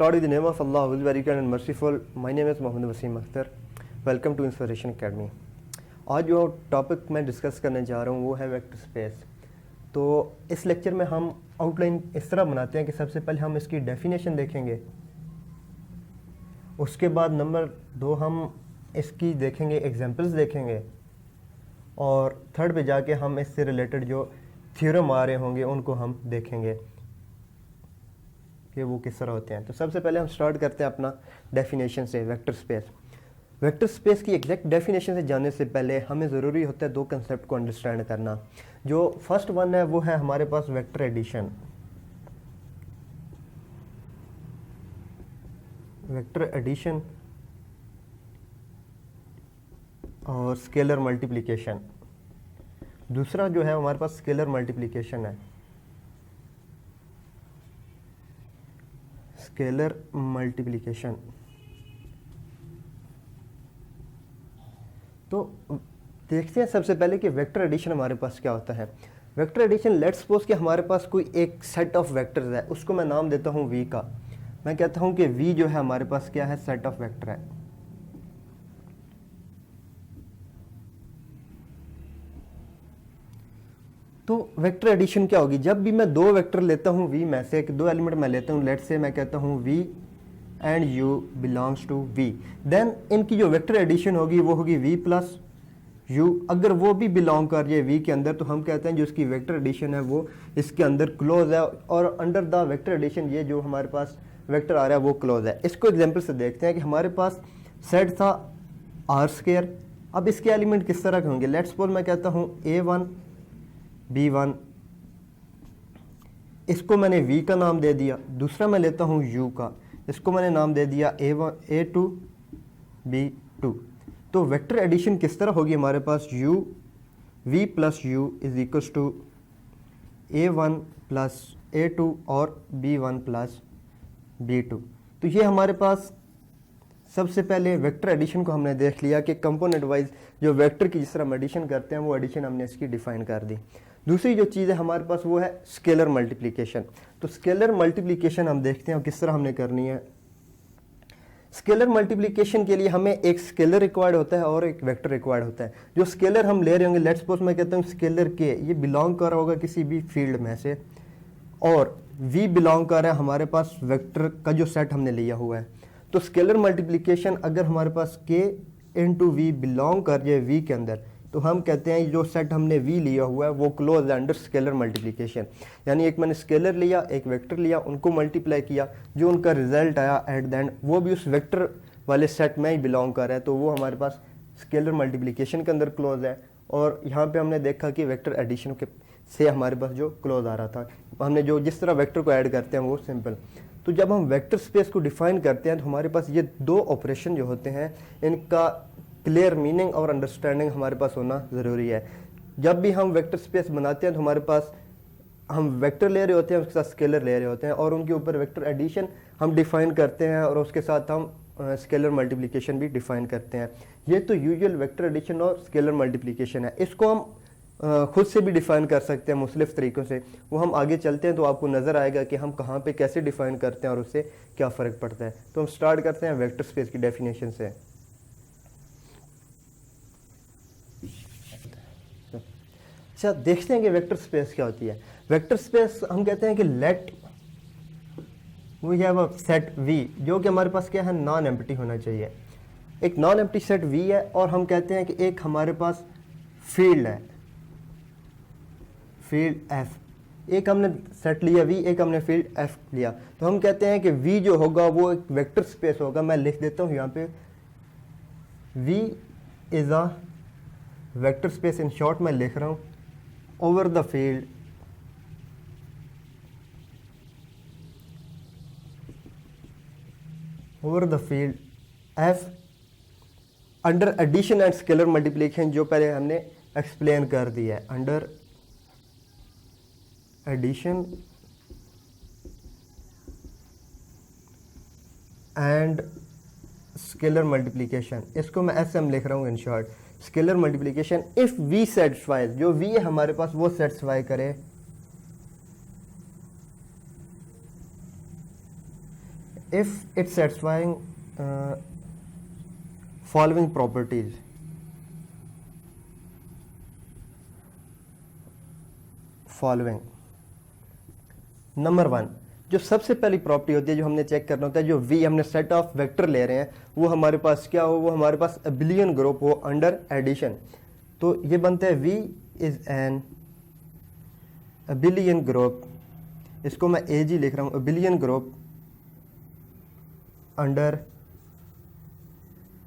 start with the name of Allah, who is very kind and merciful. My name is Mohammed Wasim Akhtar. Welcome to Inspiration Academy. आज जो topic मैं discuss करने जा रहा हूँ वो है वेक्टर स्पेस। तो इस लेक्चर में हम आउटलाइन इस तरह बनाते हैं कि सबसे पहले हम इसकी डेफिनेशन देखेंगे, उसके बाद नंबर 2 हम इसकी देखेंगे, एग्जांपल्स देखेंगे, और थर्ड पे जाके हम इससे रिलेटेड जो थ्योरम आ रहे होंगे उनको हम देखेंगे कि वो किस तरह होते हैं। तो सबसे पहले हम स्टार्ट करते हैं अपना डेफिनेशन से, वेक्टर स्पेस। वेक्टर स्पेस की एग्जैक्ट डेफिनेशन से जानने से पहले हमें ज़रूरी होता है 2 कंसेप्ट को अंडरस्टैंड करना। जो फर्स्ट वन है वो है हमारे पास वेक्टर एडिशन। वेक्टर एडिशन और स्केलर मल्टीप्लिकेशन। दूसरा जो है हमारे पास स्केलर मल्टीप्लिकेशन है, स्केलर मल्टीप्लिकेशन। तो देखते हैं सबसे पहले कि वेक्टर एडिशन हमारे पास क्या होता है। वेक्टर एडिशन, लेट्स सपोज कि हमारे पास कोई एक सेट ऑफ वेक्टर्स है, उसको मैं नाम देता हूँ वी का। मैं कहता हूँ कि वी जो है हमारे पास क्या है, सेट ऑफ वेक्टर है। तो वेक्टर एडिशन क्या होगी, जब भी मैं 2 वेक्टर लेता हूँ वी में से, 2 एलिमेंट मैं लेता हूँ, लेट्स से मैं कहता हूँ v and u belongs to v, then इनकी जो वेक्टर एडिशन होगी वो होगी वी प्लस यू। अगर वो भी बिलोंग कर रही है वी के अंदर तो हम कहते हैं जो इसकी वेक्टर एडिशन है वो इसके अंदर क्लोज है, और अंडर द वेक्टर एडिशन ये जो हमारे पास वेक्टर आ रहा है वो क्लोज है। इसको एग्जाम्पल से देखते हैं कि हमारे पास सेट था आर स्क्वायर। अब इसके एलिमेंट किस तरह के होंगे, लेट्स सपोज मैं कहता हूँ A1 B1, इसको मैंने V का नाम दे दिया। दूसरा मैं लेता हूँ U का, इसको मैंने नाम दे दिया A1 A2 B2। तो वेक्टर एडिशन किस तरह होगी हमारे पास, U V plus U is equals to A1 plus A2 और B1 प्लस B2। तो ये हमारे पास सबसे पहले वेक्टर एडिशन को हमने देख लिया कि कंपोनेंट वाइज जो वेक्टर की जिस तरह हम एडिशन करते हैं वो एडिशन हमने इसकी डिफाइन कर दी। दूसरी जो चीज़ है हमारे पास वो है स्केलर मल्टीप्लिकेशन। तो स्केलर मल्टीप्लिकेशन हम देखते हैं किस तरह हमने करनी है। स्केलर मल्टीप्लिकेशन के लिए हमें एक स्केलर रिक्वायर्ड होता है और एक वेक्टर रिक्वायर्ड होता है। जो स्केलर हम ले रहे होंगे, लेट्स सपोज मैं कहता हूँ स्केलर के, ये बिलोंग कर रहा होगा किसी भी फील्ड में से, और वी बिलोंग कर रहा है हमारे पास वेक्टर का जो सेट हमने लिया हुआ है। तो स्केलर मल्टीप्लिकेशन अगर हमारे पास k इंटू वी बिलोंग कर जाए v के अंदर, तो हम कहते हैं जो सेट हमने v लिया हुआ है वो क्लोज है अंडर स्केलर मल्टीप्लिकेशन। यानी एक मैंने स्केलर लिया, एक वेक्टर लिया, उनको मल्टीप्लाई किया, जो उनका रिजल्ट आया एट द एंड वो भी उस वेक्टर वाले सेट में ही बिलोंग कर रहा है, तो वो हमारे पास स्केलर मल्टीप्लिकेशन के अंदर क्लोज है। और यहाँ पे हमने देखा कि वेक्टर एडिशन के से हमारे पास जो क्लोज आ रहा था, हमने जो जिस तरह वेक्टर को ऐड करते हैं वो सिंपल। तो जब हम वेक्टर स्पेस को डिफाइन करते हैं तो हमारे पास ये 2 ऑपरेशन जो होते हैं इनका क्लियर मीनिंग और अंडरस्टैंडिंग हमारे पास होना ज़रूरी है। जब भी हम वेक्टर स्पेस बनाते हैं तो हमारे पास हम वेक्टर ले रहे होते हैं, उसके साथ स्केलर ले रहे होते हैं, और उनके ऊपर वेक्टर एडिशन हम डिफाइन करते हैं, और उसके साथ हम स्केलर मल्टीप्लिकेशन भी डिफाइन करते हैं। ये तो यूजुअल वेक्टर एडिशन और स्केलर मल्टीप्लिकेशन है। इसको हम खुद से भी डिफ़ाइन कर सकते हैं मुख्तलिफ़ तरीक़ों से, वो हम आगे चलते हैं तो आपको नज़र आएगा कि हम कहाँ पे कैसे डिफ़ाइन करते हैं और उससे क्या फ़र्क पड़ता है। तो हम स्टार्ट करते हैं वेक्टर स्पेस की डेफिनेशन से। अच्छा, देखते हैं कि वेक्टर स्पेस क्या होती है। वेक्टर स्पेस हम कहते हैं कि let we have a set V, जो कि हमारे पास क्या है, नॉन एम्प्टी होना चाहिए। एक नॉन एम्प्टी सेट V है, और हम कहते हैं कि एक हमारे पास फील्ड है, फील्ड F। एक हमने सेट लिया V, एक हमने फील्ड F लिया, तो हम कहते हैं कि V जो होगा वो एक वेक्टर स्पेस होगा। मैं लिख देता हूँ यहाँ पे, V is a vector space, in short मैं लिख रहा हूँ, over the field F under addition and scalar multiplication, जो पहले हमने एक्सप्लेन कर दिया है। Under addition and scalar multiplication, इसको मैं SM लिख रहा हूँ in short, scalar multiplication if V satisfies, जो V है हमारे पास वो सेटिस्फाई करे if it's satisfying following properties. Following number 1, जो सबसे पहली प्रॉपर्टी होती है जो हमने चेक करना होता है, जो वी हमने सेट ऑफ वेक्टर ले रहे हैं वो हमारे पास क्या हो, वो हमारे पास अबिलियन ग्रुप हो अंडर एडिशन। तो ये बनता है v is an abelian group, इसको मैं ए जी लिख रहा हूं, abelian group under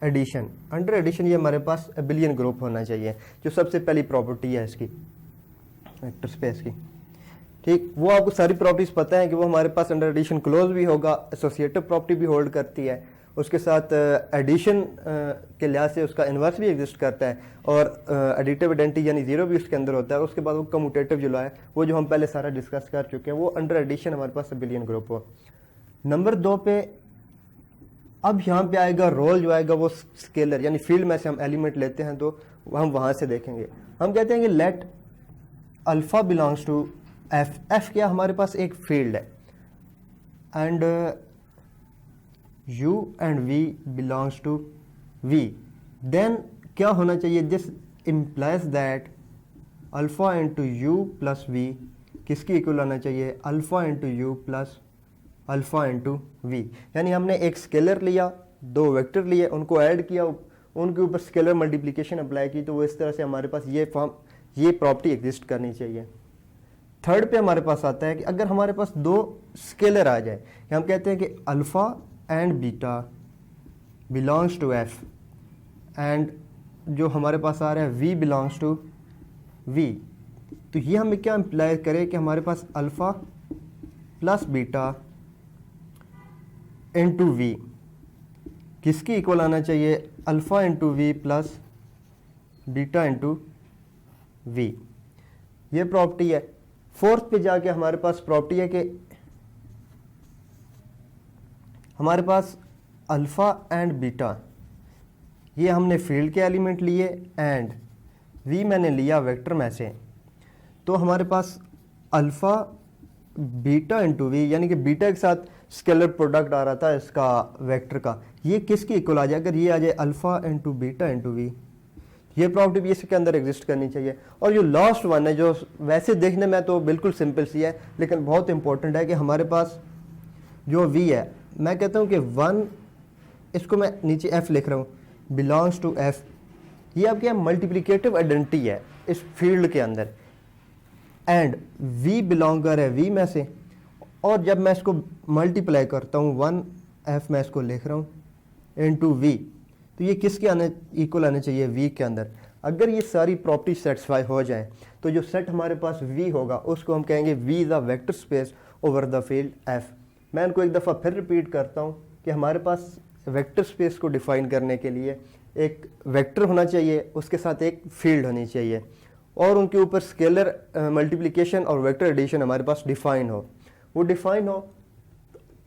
addition. Under addition ये हमारे पास अबिलियन ग्रुप होना चाहिए, जो सबसे पहली प्रॉपर्टी है इसकी वेक्टर स्पेस की। ठीक, वो आपको सारी प्रॉपर्टीज पता है कि वो हमारे पास अंडर एडिशन क्लोज भी होगा, एसोसिएटिव प्रॉपर्टी भी होल्ड करती है, उसके साथ एडिशन के लिहाज से उसका इन्वर्स भी एग्जिस्ट करता है, और एडिटिव आइडेंटिटी यानी जीरो भी उसके अंदर होता है। उसके बाद वो कम्यूटेटिव जो है वो जो हम पहले सारा डिस्कस कर चुके हैं, वो अंडर एडिशन हमारे पास अबिलियन ग्रुप हो। नंबर 2 पे अब यहाँ पे आएगा रोल जो आएगा वो स्केलर, यानी फील्ड में से हम एलिमेंट लेते हैं तो हम वहाँ से देखेंगे। हम कहते हैं कि let alpha belongs to f. F क्या हमारे पास एक फील्ड है, and u and v belongs to v. Then क्या होना चाहिए, this implies that alpha into u plus v किसकी इक्वल आना चाहिए, alpha into u plus alpha into v. यानी हमने एक स्केलर लिया, 2 वेक्टर लिए, उनको ऐड किया, उनके ऊपर स्केलर मल्टीप्लिकेशन अप्लाई की, तो वो इस तरह से हमारे पास ये प्रॉपर्टी एग्जिस्ट करनी चाहिए। थर्ड पे हमारे पास आता है कि अगर हमारे पास 2 स्केलर आ जाए, हम कहते हैं कि alpha and beta belongs to f, and जो हमारे पास आ रहा है वी बिलोंग्स टू वी, तो ये हमें क्या इम्प्लाई करे कि हमारे पास alpha plus beta into v किसकी इक्वल आना चाहिए, alpha into v plus beta into v. ये प्रॉपर्टी है। फोर्थ पे जाके हमारे पास प्रॉपर्टी है कि हमारे पास अल्फा एंड बीटा ये हमने फील्ड के एलिमेंट लिए, एंड वी मैंने लिया वेक्टर में से, तो हमारे पास अल्फा बीटा इंटू वी, यानी कि बीटा के साथ स्केलर प्रोडक्ट आ रहा था इसका वेक्टर का, ये किसकी इक्वल आ जाए, अगर ये आ जाए alpha into beta into v, ये प्रॉपर्टी भी इसके अंदर एग्जिस्ट करनी चाहिए। और जो लास्ट वन है, जो वैसे देखने में तो बिल्कुल सिंपल सी है लेकिन बहुत इंपॉर्टेंट है, कि हमारे पास जो वी है, मैं कहता हूँ कि 1, इसको मैं नीचे एफ लिख रहा हूँ, बिलोंग्स टू एफ। ये आपके यहाँ मल्टीप्लिकेटिव आइडेंटिटी है इस फील्ड के अंदर, एंड वी बिलोंग कर है वी में से, और जब मैं इसको मल्टीप्लाई करता हूँ 1 एफ मैं इसको लिख रहा हूँ इनटू वी, तो ये किसके आने इक्वल आने चाहिए, वी के अंदर। अगर ये सारी प्रॉपर्टी सेटिस्फाई हो जाए तो जो सेट हमारे पास वी होगा उसको हम कहेंगे v is a vector space over the field f. मैं इनको एक दफ़ा फिर रिपीट करता हूँ कि हमारे पास वेक्टर स्पेस को डिफाइन करने के लिए एक वेक्टर होना चाहिए, उसके साथ एक फील्ड होनी चाहिए, और उनके ऊपर स्केलर मल्टीप्लिकेशन और वेक्टर एडिशन हमारे पास डिफाइन हो, वो डिफाइन हो।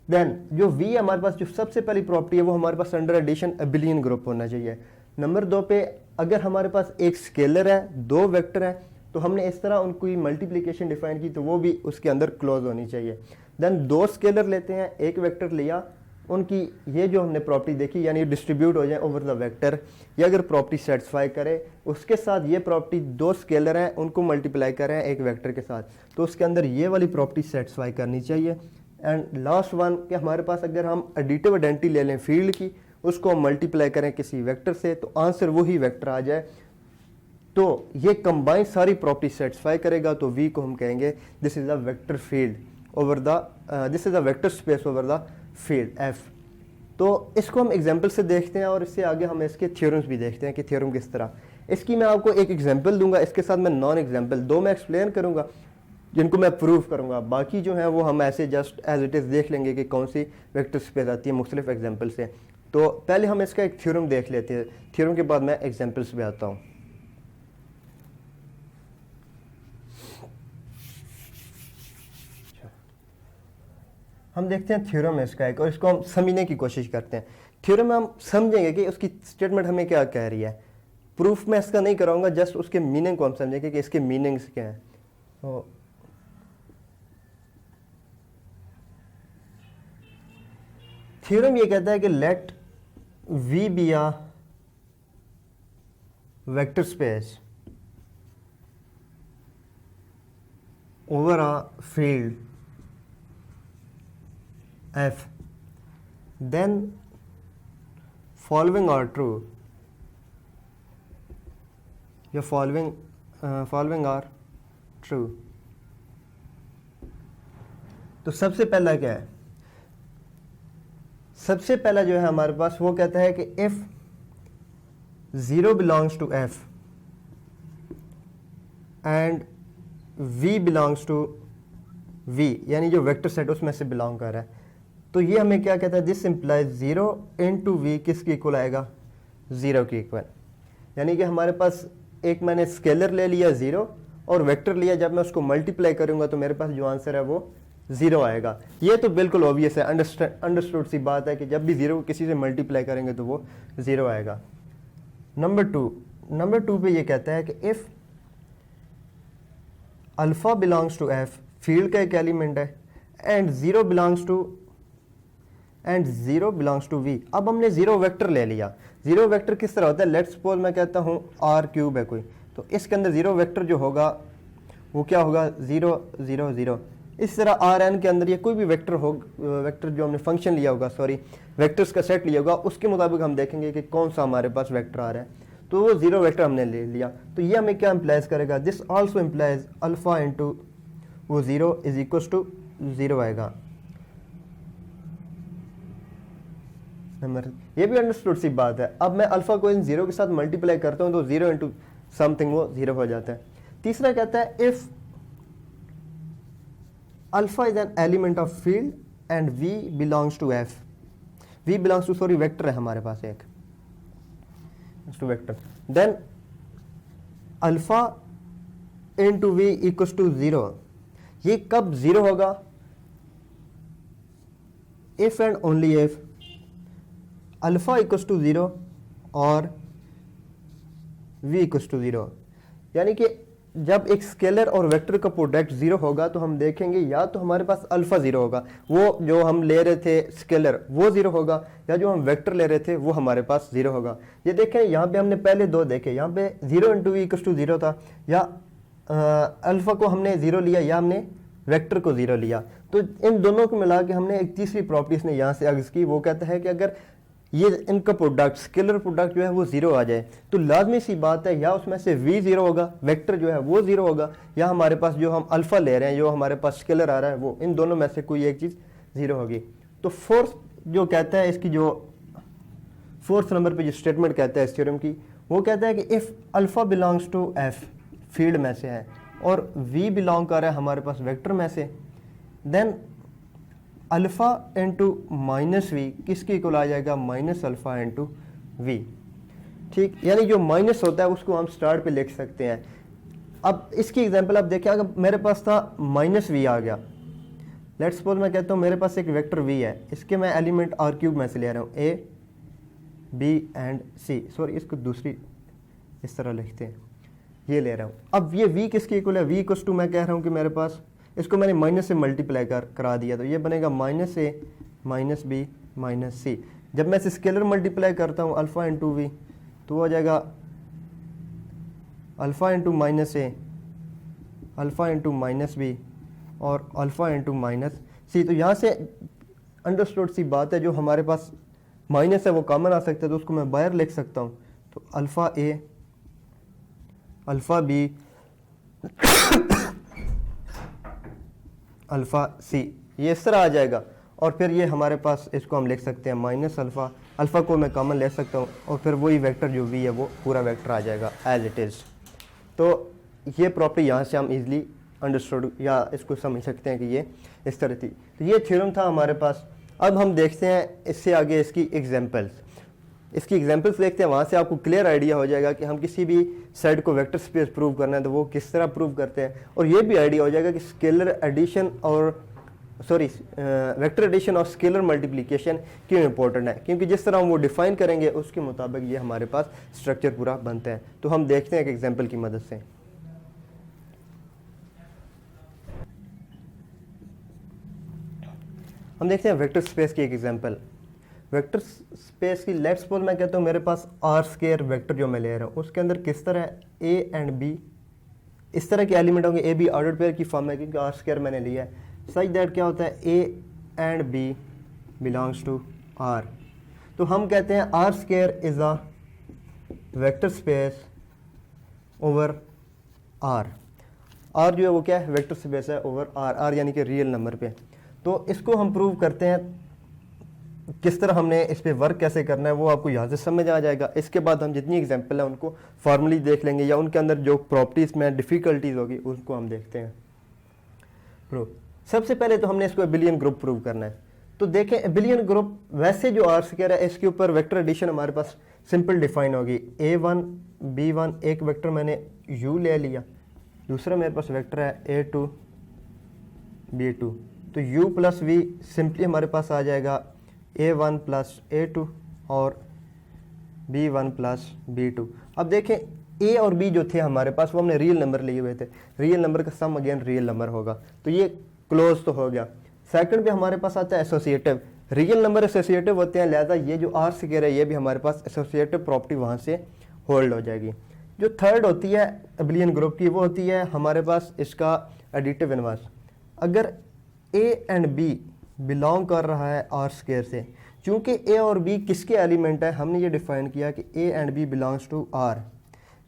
देन जो वी हमारे पास जो सबसे पहली प्रॉपर्टी है वो हमारे पास अंडर एडिशन अबिलियन ग्रुप होना चाहिए। नंबर 2 पे अगर हमारे पास एक स्केलर है, 2 वेक्टर हैं, तो हमने इस तरह उनकी मल्टीप्लिकेशन डिफाइन की तो वो भी उसके अंदर क्लोज होनी चाहिए। देन 2 स्केलर लेते हैं, एक वेक्टर लिया, उनकी ये जो हमने प्रॉपर्टी देखी यानी डिस्ट्रीब्यूट हो जाए ओवर द वेक्टर, ये अगर प्रॉपर्टी सेटिस्फाई करे, उसके साथ ये प्रॉपर्टी 2 स्केलर हैं उनको मल्टीप्लाई करें एक वेक्टर के साथ, तो उसके अंदर ये वाली प्रॉपर्टी सेटिस्फाई करनी चाहिए। एंड लास्ट वन कि हमारे पास अगर हम एडिटिव आइडेंटिटी ले लें फील्ड की, उसको हम मल्टीप्लाई करें किसी वेक्टर से, तो आंसर वही वेक्टर आ जाए, तो ये कंबाइन सारी प्रॉपर्टी सेटिस्फाई करेगा, तो वी को हम कहेंगे this is a vector field over the this is a vector space over the field F. तो इसको हम एग्जांपल से देखते हैं और इससे आगे हम इसके थ्योरम्स भी देखते हैं कि थ्योरम किस तरह। इसकी मैं आपको एक एग्जांपल दूंगा, इसके साथ मैं नॉन एग्जांपल 2 मैं एक्सप्लेन करूंगा जिनको मैं प्रूव करूंगा, बाकी जो है वो हम ऐसे जस्ट एज इट इज़ देख लेंगे कि कौन सी वेक्टर स्पेस आती है मुख्तलिफ एग्जाम्पल से। तो पहले हम इसका एक थ्योरम देख लेते हैं, थ्योरम के बाद मैं एग्जाम्पल्स पे आता हूँ। हम देखते हैं थ्योरम है इसका एक, और इसको हम समझने की कोशिश करते हैं। थ्योरम में हम समझेंगे कि उसकी स्टेटमेंट हमें क्या कह रही है। प्रूफ में इसका नहीं कराऊंगा, जस्ट उसके मीनिंग को हम समझेंगे कि इसके मीनिंग्स क्या हैं। तो थ्योरम ये कहता है कि let v be a vector space over a field f, then following are true. The following are true. तो सबसे पहला क्या है? सबसे पहला जो है हमारे पास वो कहता है कि if 0 belongs to f and v belongs to v, यानी जो वेक्टर सेट उसमें से बिलोंग कर रहा है, तो ये हमें क्या कहता है? दिस इम्प्लाइज 0 इंटू वी किसके इक्वल आएगा? 0 के इक्वल। यानी कि हमारे पास एक मैंने स्केलर ले लिया 0 और वेक्टर लिया, जब मैं उसको मल्टीप्लाई करूंगा तो मेरे पास जो आंसर है वो 0 आएगा। ये तो बिल्कुल ऑब्वियस है, अंडरस्टूड सी बात है कि जब भी 0 को किसी से मल्टीप्लाई करेंगे तो वो 0 आएगा। नंबर टू पे ये कहता है कि if alpha belongs to f, field का एक एलिमेंट है, एंड 0 बिलोंग्स टू वी। अब हमने 0 वेक्टर ले लिया। 0 वेक्टर किस तरह होता है? लेट्स सपोज मैं कहता हूँ आर क्यूब है कोई, तो इसके अंदर 0 वेक्टर जो होगा वो क्या होगा? 0 0 0। इस तरह आर एन के अंदर ये कोई भी वेक्टर हो, वेक्टर जो हमने फंक्शन लिया होगा, सॉरी वेक्टर्स का सेट लिया होगा, उसके मुताबिक हम देखेंगे कि कौन सा हमारे पास वेक्टर आ रहा है। तो वो 0 वेक्टर हमने ले लिया, तो ये हमें क्या इम्प्लाइज करेगा? This also implies alpha into वो 0 इज इक्वल टू 0 आएगा। ये भी अंडरस्टूड सी बात है। अब मैं अल्फा को इन 0 के साथ मल्टीप्लाई करता हूँ तो 0 इंटू समथिंग वो 0 हो जाता है। तीसरा कहता है if alpha is an element of field and v belongs to f, v belongs to, sorry vector है हमारे पास एक two vector, then alpha into we equals to 0। ये कब 0 होगा? If and only if alpha equals to 0 और v equals to 0। यानी कि जब एक स्केलर और वेक्टर का प्रोडक्ट 0 होगा तो हम देखेंगे या तो हमारे पास अल्फा 0 होगा, वो जो हम ले रहे थे स्केलर वो 0 होगा, या जो हम वेक्टर ले रहे थे वो हमारे पास 0 होगा। ये देखें यहाँ पे हमने पहले दो देखे, यहाँ पे 0 इंटू वी इक्वल्स टू 0 था, या अल्फा को हमने 0 लिया या हमने वेक्टर को 0 लिया। तो इन दोनों को मिला के हमने एक तीसरी प्रॉपर्टी ने यहाँ से अग्स की, वो कहता है कि अगर ये इनका प्रोडक्ट स्केलर प्रोडक्ट जो है वो 0 आ जाए तो लाजमी सी बात है या उसमें से v 0 होगा, वेक्टर जो है वो 0 होगा, या हमारे पास जो हम अल्फा ले रहे हैं, जो हमारे पास स्केलर आ रहा है, वो इन दोनों में से कोई एक चीज़ 0 होगी। तो फोर्थ जो कहता है, इसकी जो फोर्थ नंबर पे जो स्टेटमेंट कहता है इस थ्योरम की, वो कहता है कि if alpha belongs to f, field में से है, और v बिलोंग कर रहा है हमारे पास वेक्टर में से, then alpha into minus v किसके इक्वल आ जाएगा? Minus alpha into v. ठीक, यानी जो माइनस होता है उसको हम स्टार्ट पे लिख सकते हैं। अब इसकी एग्जांपल आप देखें, अगर मेरे पास था माइनस वी आ गया, लेट्स सपोज मैं कहता हूँ मेरे पास एक वेक्टर वी है, इसके मैं एलिमेंट आर क्यूब में से ले रहा हूँ, A B and C, sorry इसको दूसरी इस तरह लिखते हैं, ये ले रहा हूँ। अब ये v किसके इक्वल है? v इक्वल टू मैं कह रहा हूँ कि मेरे पास, इसको मैंने माइनस से मल्टीप्लाई करा दिया, तो ये बनेगा माइनस ए माइनस बी माइनस सी। जब मैं इसे स्केलर मल्टीप्लाई करता हूँ अल्फ़ा इंटू वी, तो वो हो जाएगा अल्फ़ा इंटू माइनस ए, अल्फ़ा इंटू माइनस बी और अल्फ़ा इंटू माइनस सी। तो यहाँ से अंडरस्टूड सी बात है, जो हमारे पास माइनस है वो कॉमन आ सकता है, तो उसको मैं बाहर लिख सकता हूँ। तो alpha a, alpha b, alpha c, ये इस तरह आ जाएगा। और फिर ये हमारे पास, इसको हम लिख सकते हैं माइनस अल्फ़ा, अल्फ़ा को मैं कॉमन ले सकता हूँ, और फिर वही वेक्टर जो वी है वो पूरा वेक्टर आ जाएगा एज इट इज़। तो ये प्रॉपर्टी यहाँ से हम इजीली अंडरस्टूड या इसको समझ सकते हैं कि ये इस तरह थी। तो ये थ्योरम था हमारे पास। अब हम देखते हैं इससे आगे इसकी एग्जांपल्स। इसकी एग्जांपल्स देखते हैं, वहाँ से आपको क्लियर आइडिया हो जाएगा कि हम किसी भी सेट को वेक्टर स्पेस प्रूव करना है तो वो किस तरह प्रूव करते हैं, और ये भी आइडिया हो जाएगा कि स्केलर एडिशन और वेक्टर एडिशन और स्केलर मल्टीप्लिकेशन क्यों इंपॉर्टेंट है, क्योंकि जिस तरह हम वो डिफाइन करेंगे उसके मुताबिक ये हमारे पास स्ट्रक्चर पूरा बनता है। तो हम देखते हैं एक एग्जाम्पल की मदद से। हम देखते हैं वेक्टर स्पेस की एक एग्जाम्पल। वेक्टर स्पेस की लेट्स सपोज मैं कहता हूँ मेरे पास आर स्क्वायर वेक्टर जो मैं ले रहा हूँ उसके अंदर किस तरह ए एंड बी इस तरह के एलिमेंट होंगे, ए बी ऑर्डर पेयर की फॉर्म है क्योंकि आर स्क्वायर मैंने लिया है, सच दैट क्या होता है a and b belongs to r. तो हम कहते हैं r square is a vector space over r. R जो है वो क्या है, वेक्टर स्पेस है ओवर आर, आर यानी कि रियल नंबर पे। तो इसको हम प्रूव करते हैं, किस तरह हमने इस पे वर्क कैसे करना है वो आपको यहाँ से समझ आ जाएगा। इसके बाद हम जितनी एग्जांपल है उनको फॉर्मली देख लेंगे या उनके अंदर जो प्रॉपर्टीज़ में डिफ़िकल्टीज होगी उसको हम देखते हैं प्रूव। सबसे पहले तो हमने इसको एबिलियन ग्रुप प्रूव करना है। तो देखें एबिलियन ग्रुप वैसे जो आर स्क्वायर है इसके ऊपर वेक्टर एडिशन हमारे पास सिंपल डिफाइन होगी, A1 B1 एक वेक्टर मैंने U ले लिया, दूसरा मेरे पास वेक्टर है A2 B2, तो U प्लस V सिंपली हमारे पास आ जाएगा A1 प्लस A2 और B1 प्लस B2। अब देखें A और B जो थे हमारे पास वो हमने रियल नंबर लिए हुए थे, रियल नंबर का सम अगेन रियल नंबर होगा, तो ये क्लोज तो हो गया। सेकंड पे हमारे पास आता है एसोसिएटिव, रियल नंबर एसोसिएटिव होते हैं, लिहाजा ये जो आर स्क्वायर है ये भी हमारे पास एसोसिएटिव प्रॉपर्टी वहाँ से होल्ड हो जाएगी। जो थर्ड होती है एबिलियन ग्रुप की वो होती है हमारे पास इसका एडिटिव इनवर्स। अगर A एंड B बिलोंग कर रहा है आर स्क्वायर से, चूँकि A और B किसके एलिमेंट है हमने ये डिफाइन किया कि A and B belongs to r.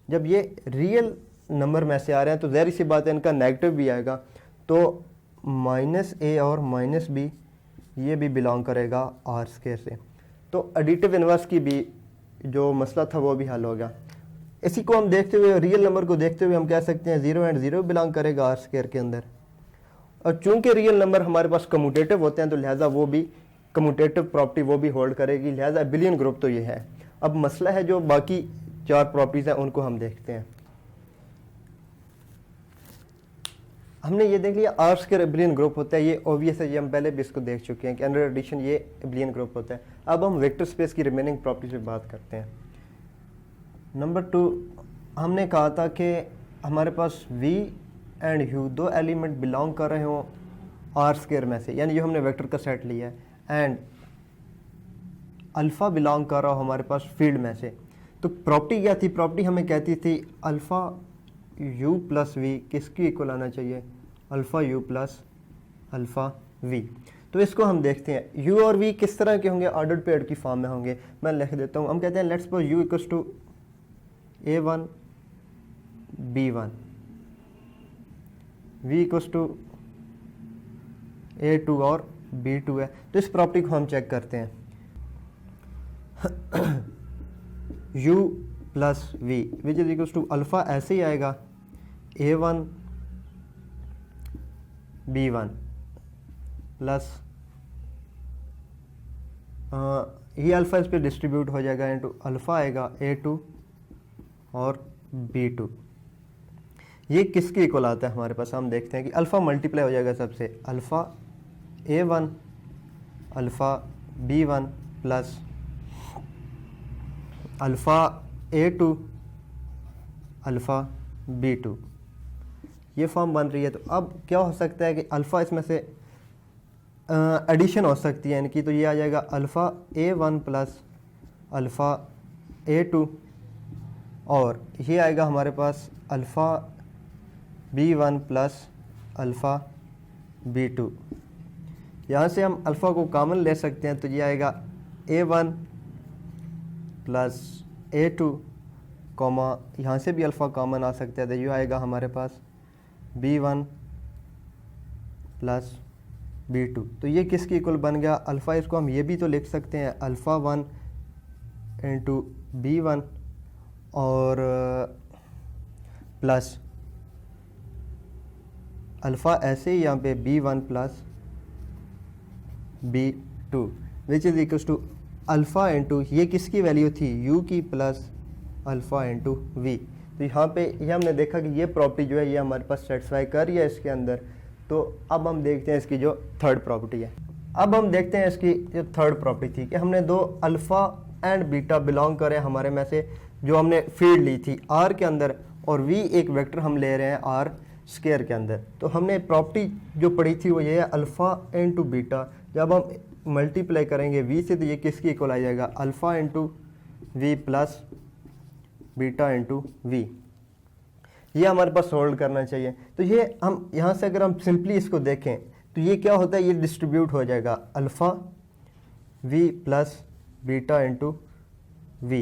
जब ये रियल नंबर में से आ रहे हैं तो ज़ाहिर सी बात है इनका नेगेटिव भी आएगा, तो -A और -B ये भी बिलोंग करेगा आर स्क्वायर से। तो एडिटिव इनवर्स की भी जो मसला था वो भी हल हो गया। इसी को हम देखते हुए रियल नंबर को देखते हुए हम कह सकते हैं 0 एंड 0 बिलोंग करेगा आर स्क्वायर के अंदर, और चूंकि रियल नंबर हमारे पास कम्यूटेटिव होते हैं तो लिहाजा वो भी कम्यूटेटिव प्रॉपर्टी वो भी होल्ड करेगी, लिहाजा एबिलियन ग्रुप तो ये है। अब मसला है जो बाकी चार प्रॉपर्टीज़ हैं उनको हम देखते हैं। हमने ये देख लिया आर स्क्वायर एबिलियन ग्रुप होता है, ये ऑब्वियस है, ये हम पहले भी इसको देख चुके हैं कि अंडर एडिशन ये एबिलियन ग्रुप होता है। अब हम वेक्टर स्पेस की रिमेनिंग प्रॉपर्टी पे बात करते हैं। नंबर 2 हमने कहा था कि हमारे पास V एंड U दो एलिमेंट बिलोंग कर रहे हों आर स्क्वायर में से, यानी जो हमने वेक्टर का सेट लिया है, एंड अल्फ़ा बिलोंग कर रहा हो हमारे पास फील्ड में से। तो प्रॉपर्टी क्या थी, प्रॉपर्टी हमें कहती थी अल्फ़ा U प्लस V किसकी इक्वल आना चाहिए, alpha U plus alpha V। तो इसको हम देखते हैं U और V किस तरह के होंगे, ऑर्डर्ड पेयर की फॉर्म में होंगे। मैं लिख देता हूँ, हम कहते हैं let's suppose U equals to A1 B1, V equals to A2 और B2 है। तो इस प्रॉपर्टी को हम चेक करते हैं U plus V which is equals to alpha ऐसे ही आएगा A1 B1 प्लस ये अल्फ़ा इस पर डिस्ट्रीब्यूट हो जाएगा इनटू अल्फ़ा आएगा A2 और B2। ये किसके इक्वल आता है हमारे पास, हम देखते हैं कि अल्फ़ा मल्टीप्लाई हो जाएगा सबसे, alpha A1 alpha B1 plus alpha A2 alpha B2, ये फॉर्म बन रही है। तो अब क्या हो सकता है कि अल्फ़ा इसमें से एडिशन हो सकती है इनकी, तो ये आ जाएगा alpha A1 plus alpha A2 और ये आएगा हमारे पास alpha B1 plus alpha B2। यहाँ से हम अल्फ़ा को कॉमन ले सकते हैं, तो ये आएगा A1 प्लस A2 कॉमा यहाँ से भी अल्फ़ा कॉमन आ सकता है, तो ये आएगा हमारे पास B1 प्लस B2। तो ये किसकी इक्वल बन गया अल्फ़ा, इसको हम ये भी तो लिख सकते हैं अल्फ़ा 1 इंटू B1 और प्लस अल्फ़ा ऐसे ही यहाँ पे B1 plus B2 which is equals to alpha into ये किसकी वैल्यू थी U की प्लस अल्फ़ा इंटू V। तो यहाँ पे ये हमने देखा कि ये प्रॉपर्टी जो है ये हमारे पास सेटिस्फाई कर रही है इसके अंदर। तो अब हम देखते हैं इसकी जो थर्ड प्रॉपर्टी है। अब हम देखते हैं इसकी जो थर्ड प्रॉपर्टी थी कि हमने दो अल्फ़ा एंड बीटा बिलोंग करें हमारे में से, जो हमने फील्ड ली थी R के अंदर, और V एक वेक्टर हम ले रहे हैं R स्क्वायर के अंदर। तो हमने प्रॉपर्टी जो पढ़ी थी वो ये है अल्फ़ा इंटू बीटा। जब हम मल्टीप्लाई करेंगे v से तो ये किसकी इक्वल आ जाएगा, alpha into v plus beta into v. ये हमारे पास होल्ड करना चाहिए। तो ये हम यहाँ से अगर हम सिंपली इसको देखें तो ये क्या होता है, ये डिस्ट्रीब्यूट हो जाएगा alpha v plus beta into v.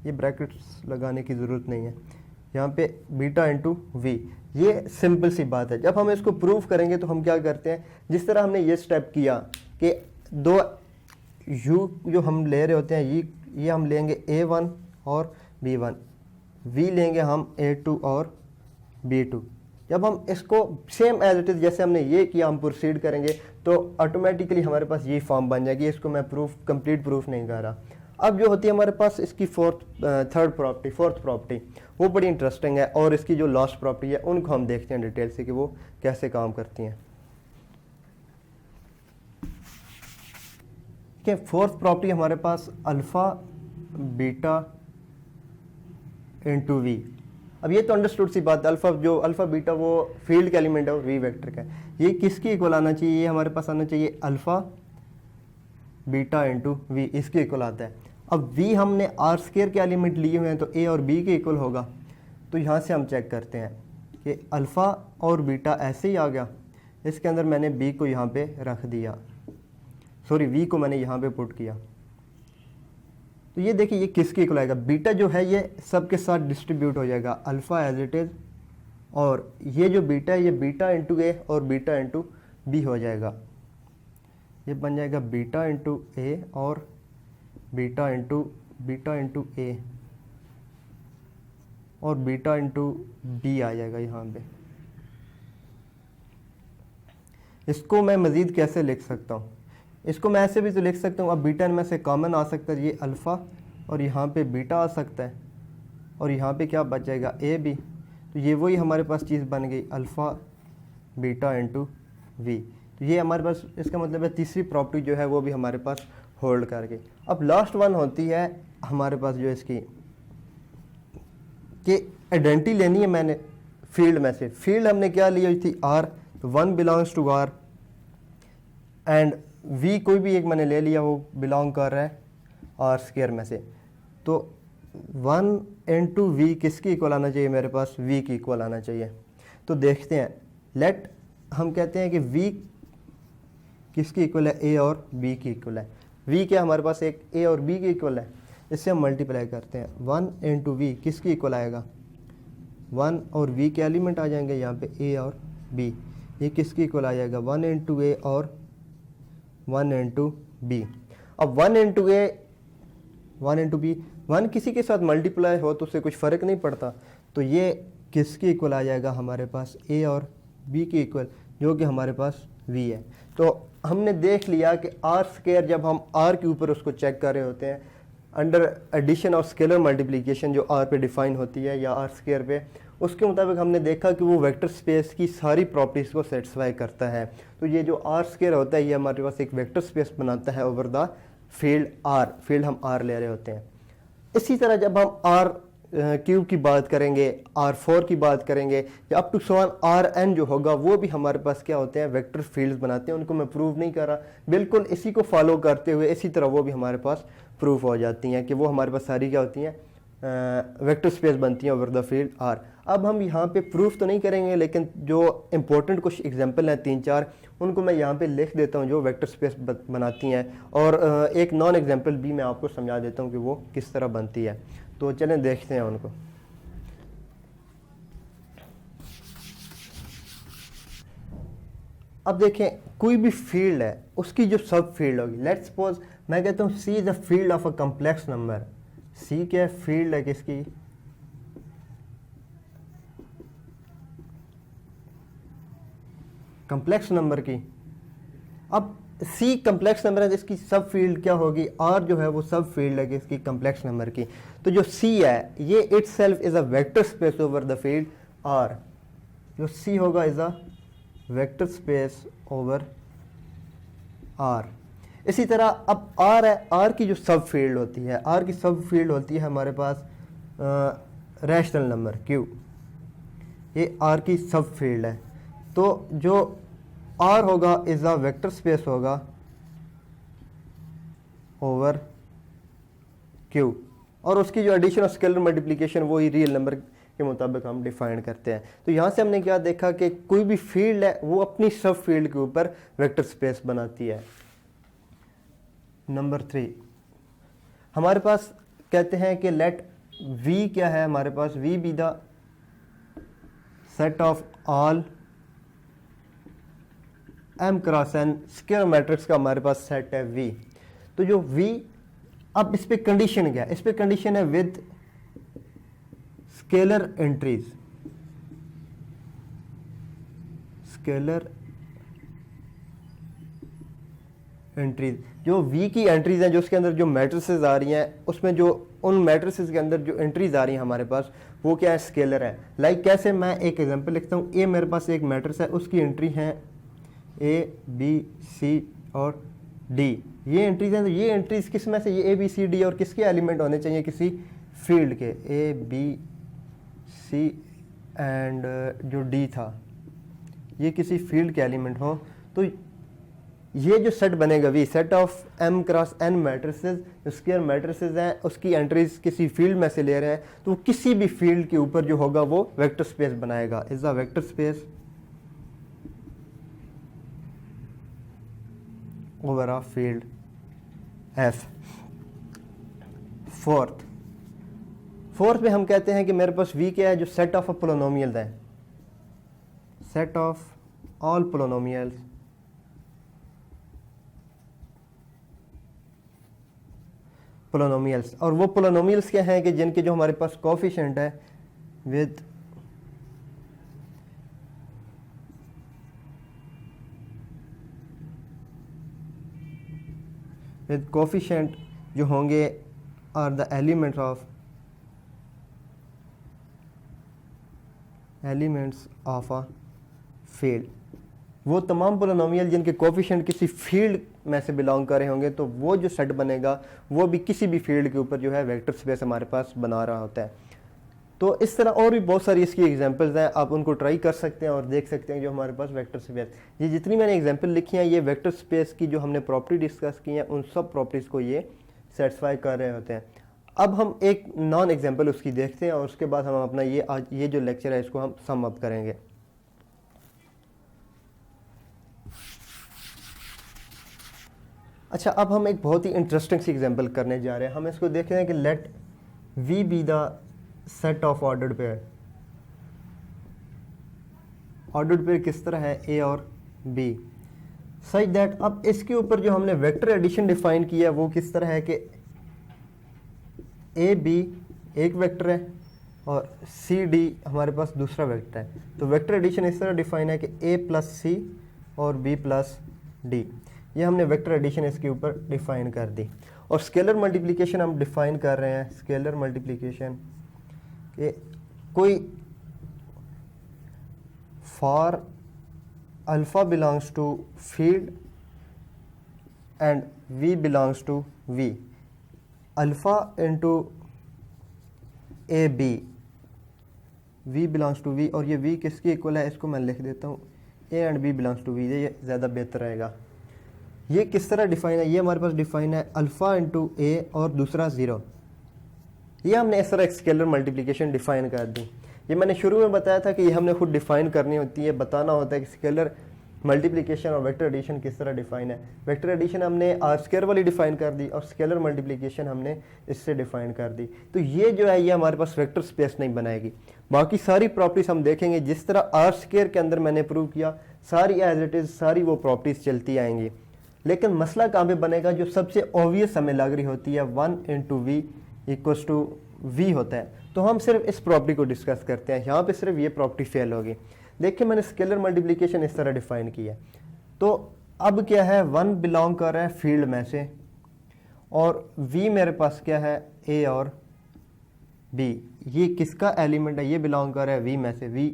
ये ब्रैकेट्स लगाने की ज़रूरत नहीं है, यहाँ पे बीटा इंटू वी। ये सिंपल सी बात है। जब हम इसको प्रूव करेंगे तो हम क्या करते हैं, जिस तरह हमने ये स्टेप किया कि दो u जो हम ले रहे होते हैं ये हम लेंगे a1 और b1, v लेंगे हम a2 और b2। जब हम इसको सेम एज इट इज़ जैसे हमने ये किया हम प्रोसीड करेंगे तो ऑटोमेटिकली हमारे पास ये फॉर्म बन जाएगी। इसको मैं कंप्लीट प्रूफ नहीं कर रहा। अब जो होती है हमारे पास इसकी फोर्थ प्रॉपर्टी वो बड़ी इंटरेस्टिंग है, और इसकी जो लास्ट प्रॉपर्टी है उनको हम देखते हैं डिटेल से कि वो कैसे काम करती हैं। कि फोर्थ प्रॉपर्टी हमारे पास अल्फ़ा बीटा इंटू वी। अब ये तो अंडरस्टूड सी बात है, अल्फ़ा बीटा वो फील्ड का एलिमेंट है और वी वेक्टर का है। ये किसकी इक्वल आना चाहिए, ये हमारे पास आना चाहिए अल्फ़ा बीटा इंटू वी, इसके इक्वल आता है। अब v हमने आर स्क्वायर के एलिमेंट लिए हुए हैं तो a और b के इक्वल होगा। तो यहाँ से हम चेक करते हैं कि अल्फ़ा और बीटा ऐसे ही आ गया, इसके अंदर मैंने b को यहाँ पे रख दिया, सॉरी v को मैंने यहाँ पे पुट किया। तो ये देखिए ये किसके इक्वल आएगा, बीटा जो है ये सब के साथ डिस्ट्रीब्यूट हो जाएगा अल्फ़ा एज इट इज़, और ये जो बीटा है ये बीटा इंटू ए और बीटा इंटू बी हो जाएगा। ये बन जाएगा बीटा इंटू ए और बीटा इंटू ए और बीटा इंटू बी आ जाएगा यहाँ पे। इसको मैं मज़ीद कैसे लिख सकता हूँ, इसको मैं ऐसे भी तो लिख सकता हूँ। अब बीटा में से कॉमन आ सकता है ये अल्फ़ा, और यहाँ पे बीटा आ सकता है, और यहाँ पे क्या बच जाएगा ए बी। तो ये वही हमारे पास चीज़ बन गई अल्फ़ा बीटा इंटू वी। तो ये हमारे पास, इसका मतलब है तीसरी प्रॉपर्टी जो है वो भी हमारे पास होल्ड कर गई। अब लास्ट वन होती है हमारे पास जो इसकी कि आइडेंटिटी लेनी है मैंने फील्ड में से। फील्ड हमने क्या ली हुई थी आर, तो 1 belongs to r and v कोई भी एक मैंने ले लिया वो बिलोंग कर रहा है आर स्क्वायर में से। तो 1 इंटू वी किसकी इक्वल आना चाहिए, मेरे पास वी की इक्वल आना चाहिए। तो देखते हैं, लेट हम कहते हैं कि वी किसकी इक्वल है, ए और बी की इक्वल है। वी क्या हमारे पास एक ए और बी की इक्वल है, इससे हम मल्टीप्लाई करते हैं। 1 इंटू वी किसकी इक्वल आएगा, 1 और वी के एलिमेंट आ जाएंगे यहाँ पे ए और बी। ये किसकी इक्वल आ जाएगा, 1 इंटू ए और 1 इंटू बी। अब 1 इंटू ए 1 इंटू बी, 1 किसी के साथ मल्टीप्लाई हो तो उससे कुछ फ़र्क नहीं पड़ता। तो ये किसकी इक्वल आ जाएगा हमारे पास, ए और बी की इक्वल, जो कि हमारे पास वी है। तो हमने देख लिया कि आर स्क्वायर जब हम आर के ऊपर उसको चेक कर रहे होते हैं अंडर एडिशन और स्केलर मल्टीप्लिकेशन जो आर पे डिफाइन होती है या आर स्क्वायर पे, उसके मुताबिक हमने देखा कि वो वेक्टर स्पेस की सारी प्रॉपर्टीज़ को सेटिस्फाई करता है। तो ये जो आर स्क्वायर होता है ये हमारे पास एक वेक्टर स्पेस बनाता है over the field r, field हम आर ले रहे होते हैं। इसी तरह जब हम आर क्यूब की बात करेंगे, R4 की बात करेंगे, या अप टू सॉन Rn जो होगा वो भी हमारे पास क्या होते हैं, वेक्टर फील्ड्स बनाते हैं। उनको मैं प्रूव नहीं कर रहा, बिल्कुल इसी को फॉलो करते हुए इसी तरह वो भी हमारे पास प्रूफ हो जाती हैं कि वो हमारे पास सारी क्या होती हैं, वेक्टर स्पेस बनती हैं ओवर द फील्ड R। अब हम यहाँ पे प्रूफ तो नहीं करेंगे, लेकिन जो इंपॉर्टेंट कुछ एग्जांपल हैं 3-4 उनको मैं यहाँ पे लिख देता हूँ जो वेक्टर स्पेस बनाती हैं, और एक नॉन एग्जांपल भी मैं आपको समझा देता हूँ कि वो किस तरह बनती है। तो चलें देखते हैं उनको। अब देखें कोई भी फील्ड है उसकी जो सब फील्ड होगी, लेट्स सपोज मैं कहता हूँ C is the field of a complex number. C क्या फील्ड है किसकी, कम्प्लेक्स नंबर की। अब सी कम्प्लेक्स नंबर है, इसकी सब फील्ड क्या होगी, आर जो है वो सब फील्ड है किसकी, कम्प्लेक्स नंबर की। तो जो सी है ये itself is a vector space over the field R. जो सी होगा is a vector space over R. इसी तरह अब आर है, आर की जो सब फील्ड होती है, आर की सब फील्ड होती है हमारे पास रैशनल नंबर क्यू, ये आर की सब फील्ड है। तो जो आर होगा इज अ वेक्टर स्पेस होगा ओवर क्यू, और उसकी जो एडिशन और स्केलर मल्टीप्लिकेशन वो ही रियल नंबर के मुताबिक हम डिफाइन करते हैं। तो यहाँ से हमने क्या देखा कि कोई भी फील्ड है वो अपनी सब फील्ड के ऊपर वेक्टर स्पेस बनाती है। नंबर 3 हमारे पास कहते हैं कि लेट V क्या है हमारे पास, V be the set of all M cross N square matrix का हमारे पास सेट है V। तो जो V, अब इस पे कंडीशन क्या है, इस पे कंडीशन है with scalar entries, scalar entries, जो V की एंट्रीज हैं, जो उसके अंदर जो मैट्रिसेस आ रही हैं, उसमें जो उन मैट्रिसेस के अंदर जो एंट्रीज आ रही हैं हमारे पास, वो क्या है, स्केलर है। लाइक कैसे, मैं एक एग्जांपल लिखता हूँ। ए मेरे पास एक मैट्रिक्स है, उसकी एंट्री है A B C और D, ये एंट्रीज हैं। तो ये एंट्रीज किस में से, ये A B C D और किसके एलिमेंट होने चाहिए, किसी फील्ड के, A B C एंड जो D था, ये किसी फील्ड के एलिमेंट हो। तो ये जो सेट बनेगा V, set of M cross N matrices, जो स्क्वायर मैट्रिसेस हैं, उसकी एंट्रीज किसी फील्ड में से ले रहे हैं, तो वो किसी भी फील्ड के ऊपर जो होगा वो वेक्टर स्पेस बनाएगा। Is a vector space over a field F। Fourth में हम कहते हैं कि मेरे पास V क्या है, जो सेट ऑफ पोलिनोमियल है, सेट ऑफ ऑल पोलिनोमियल्स और वो पोलिनोमियल्स क्या हैं कि जिनके जो हमारे पास कोफिशिएंट है विद कोफिशिएंट जो होंगे are the elements of a field. वो तमाम पोलिनोमियल जिनके कोफिशिएंट किसी फील्ड में से बिलोंग कर रहे होंगे, तो वो जो सेट बनेगा वो भी किसी भी फील्ड के ऊपर जो है वेक्टर स्पेस हमारे पास बना रहा होता है। तो इस तरह और भी बहुत सारी इसकी एग्जांपल्स हैं, आप उनको ट्राई कर सकते हैं और देख सकते हैं जो हमारे पास वेक्टर स्पेस, ये जितनी मैंने एग्जांपल लिखी हैं, ये वेक्टर स्पेस की जो हमने प्रॉपर्टी डिस्कस की हैं, उन सब प्रॉपर्टीज़ को ये सेटिस्फाई कर रहे होते हैं। अब हम एक नॉन एग्जांपल उसकी देखते हैं और उसके बाद हम अपना ये जो लेक्चर है इसको हम सम अप करेंगे। अच्छा, अब हम एक बहुत ही इंटरेस्टिंग सी एग्जांपल करने जा रहे हैं। हम इसको देख रहे हैं कि let V be the set of ordered pair. Ordered pair किस तरह है, A और B, सच दैट अब इसके ऊपर जो हमने वेक्टर एडिशन डिफाइन किया है वो किस तरह है कि A B एक वेक्टर है और C D हमारे पास दूसरा वेक्टर है। तो वेक्टर एडिशन इस तरह डिफाइन है कि A प्लस C और B प्लस D, ये हमने वेक्टर एडिशन इसके ऊपर डिफाइन कर दी। और स्केलर मल्टीप्लिकेशन हम डिफाइन कर रहे हैं, स्केलर मल्टीप्लिकेशन कि कोई for alpha belongs to field and V belongs to V, alpha into AB, V belongs to V, और ये V किसकी इक्वल है, इसको मैं लिख देता हूँ A and B belongs to V, ये ज़्यादा बेहतर रहेगा। ये किस तरह डिफाइन है, ये हमारे पास डिफाइन है अल्फ़ा इंटू A और दूसरा 0। ये हमने इस तरह एक स्केलर मल्टीप्लिकेशन डिफाइन कर दी। ये मैंने शुरू में बताया था कि ये हमने खुद डिफाइन करनी होती है, बताना होता है कि स्केलर मल्टीप्लिकेशन और वेक्टर एडिशन किस तरह डिफाइन है। वेक्टर एडिशन हमने आर स्क्वायर वाली डिफाइन कर दी और स्केलर मल्टीप्लिकेशन हमने इससे डिफाइन कर दी। तो ये जो है ये हमारे पास वेक्टर स्पेस नहीं बनाएगी। बाकी सारी प्रॉपर्टीज हम देखेंगे, जिस तरह आर स्क्वायर के अंदर मैंने प्रूव किया, सारी एज इट इज़ सारी वो प्रॉपर्टीज चलती आएंगी। लेकिन मसला कहाँ पे बनेगा, जो सबसे ऑब्वियस हमें लग रही होती है 1 into we equals to V होता है, तो हम सिर्फ इस प्रॉपर्टी को डिस्कस करते हैं। यहाँ पे सिर्फ ये प्रॉपर्टी फेल होगी। देखिए मैंने स्केलर मल्टीप्लिकेशन इस तरह डिफाइन किया है। तो अब क्या है, 1 बिलोंग कर रहा है फील्ड में से और v मेरे पास क्या है, a और b, ये किसका एलिमेंट है, ये बिलोंग कर रहा है v में से, v।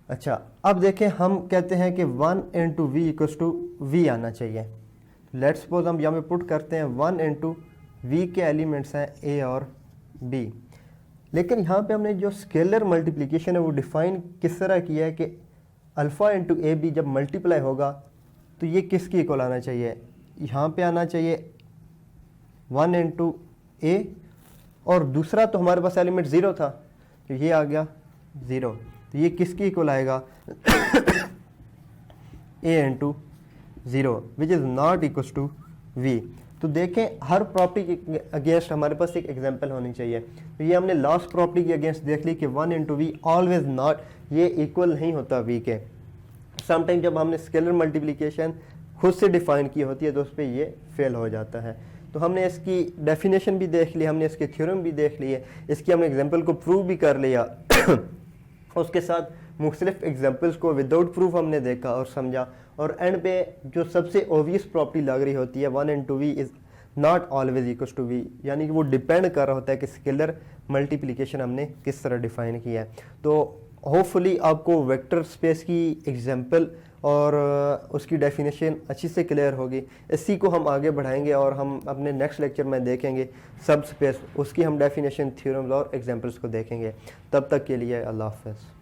अच्छा, अब देखें हम कहते हैं कि 1 into we equals to V आना चाहिए। लेट्स सपोज हम यहाँ पे पुट करते हैं 1 इंटू वी के एलिमेंट्स हैं a और b। लेकिन यहाँ पे हमने जो स्केलर मल्टीप्लिकेशन है वो डिफाइन किस तरह किया है कि अल्फ़ा इंटू ए बी जब मल्टीप्लाई होगा तो ये किसकी इक्वल आना चाहिए, यहाँ पे आना चाहिए 1 इंटू ए, और दूसरा तो हमारे पास एलिमेंट 0 था, तो ये आ गया 0, तो ये किसके इक्वल आएगा a into 0 which is not equal to v. तो देखें हर प्रॉपर्टी के अगेंस्ट हमारे पास एक एग्जांपल होनी चाहिए। तो ये हमने लास्ट प्रॉपर्टी के अगेंस्ट देख ली कि 1 इंटू वी ऑलवेज नॉट, ये इक्वल नहीं होता वी के। समटाइम जब हमने स्केलर मल्टीप्लिकेशन खुद से डिफाइन की होती है तो उस पर ये फेल हो जाता है। तो हमने इसकी डेफिनेशन भी देख ली, हमने इसके थ्योरम भी देख लिए, इसकी हमने एग्जाम्पल को प्रूव भी कर लिया उसके साथ मुख्तलिफ एग्जाम्पल्स को विदाउट प्रूफ हमने देखा और समझा, और एंड पे जो सबसे ओबियस प्रॉपर्टी लग रही होती है 1 into V is not always equal to V, यानी कि वो डिपेंड कर रहा होता है कि स्केलर मल्टीप्लिकेशन हमने किस तरह डिफाइन किया है। तो होपफुली आपको वेक्टर स्पेस की एग्जांपल और उसकी डेफिनेशन अच्छी से क्लियर होगी। इसी को हम आगे बढ़ाएंगे और हम अपने नेक्स्ट लेक्चर में देखेंगे सब स्पेस, उसकी हम डेफिनेशन, थ्योरम्स और एग्जांपल्स को देखेंगे। तब तक के लिए अल्लाह हाफ़िज़।